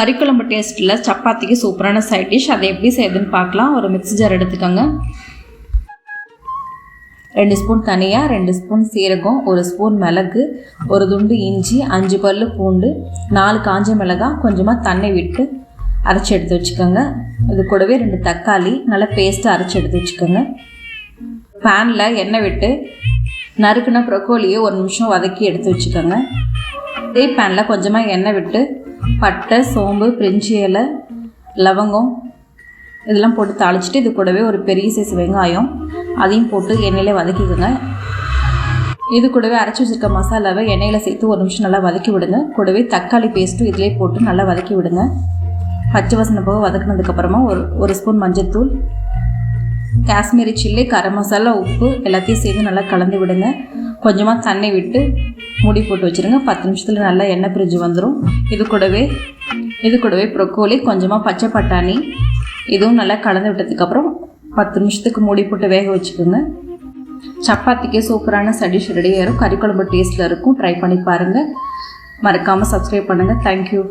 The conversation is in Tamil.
கறி குழம்பு டேஸ்ட்டில் சப்பாத்திக்கு சூப்பரான சைட் டிஷ். அதை எப்படி செய்யுதுன்னு பார்க்கலாம். ஒரு மிக்ஸி ஜார் எடுத்துக்கோங்க. 2 ஸ்பூன் தனியா, 2 ஸ்பூன் சீரகம், 1 ஸ்பூன் மிளகு, 1 துண்டு இஞ்சி, 5 பல்லு பூண்டு, 4 காஞ்ச மிளகாய், கொஞ்சமாக தண்ணி விட்டு அரைச்சி எடுத்து வச்சுக்கோங்க. இது கூடவே 2 தக்காளி நல்லா பேஸ்ட்டு அரைச்சி எடுத்து வச்சுக்கோங்க. பேனில் எண்ணெய் விட்டு நறுக்குன ப்ரொக்கோலியை 1 நிமிஷம் வதக்கி எடுத்து வச்சுக்கோங்க. இதே பேனில் கொஞ்சமாக எண்ணெய் விட்டு பட்டை, சோம்பு, பிரிஞ்சி இலை, லவங்கம் இதெல்லாம் போட்டு தாளிச்சிட்டு இது கூடவே ஒரு பெரிய சைஸ் வெங்காயம் அதையும் போட்டு எண்ணெயில் வதக்கிக்கோங்க. இது கூடவே அரைச்சி வச்சுருக்க மசாலாவை எண்ணெயில் சேர்த்து 1 நிமிஷம் நல்லா வதக்கி விடுங்க. கூடவே தக்காளி பேஸ்ட்டும் இதிலே போட்டு நல்லா வதக்கி விடுங்க. பச்சை வாசனை போக வதக்கினதுக்கப்புறமா ஒரு ஸ்பூன் மஞ்சள்தூள், காஷ்மீரி சில்லி, கரம் மசாலா, உப்பு எல்லாத்தையும் சேர்த்து நல்லா கலந்து விடுங்க. கொஞ்சமாக தண்ணி விட்டு மூடி போட்டு வச்சுருங்க. 10 நிமிஷத்தில் நல்லா எண்ணெய் பிரிஞ்சு வந்துடும். இது கூடவே ப்ரொக்கோலி, கொஞ்சமாக பச்சை பட்டாணி இதுவும் நல்லா கலந்து விட்டதுக்கப்புறம் 10 நிமிஷத்துக்கு மூடி போட்டு வேக வச்சுக்கோங்க. சப்பாத்திக்கு சூப்பரான சடிஷ் ரெடியாக இருக்கும். கறி குழம்பு டேஸ்ட்டில் இருக்கும். ட்ரை பண்ணி பாருங்கள். மறக்காமல் சப்ஸ்கிரைப் பண்ணுங்கள். தேங்க்யூ.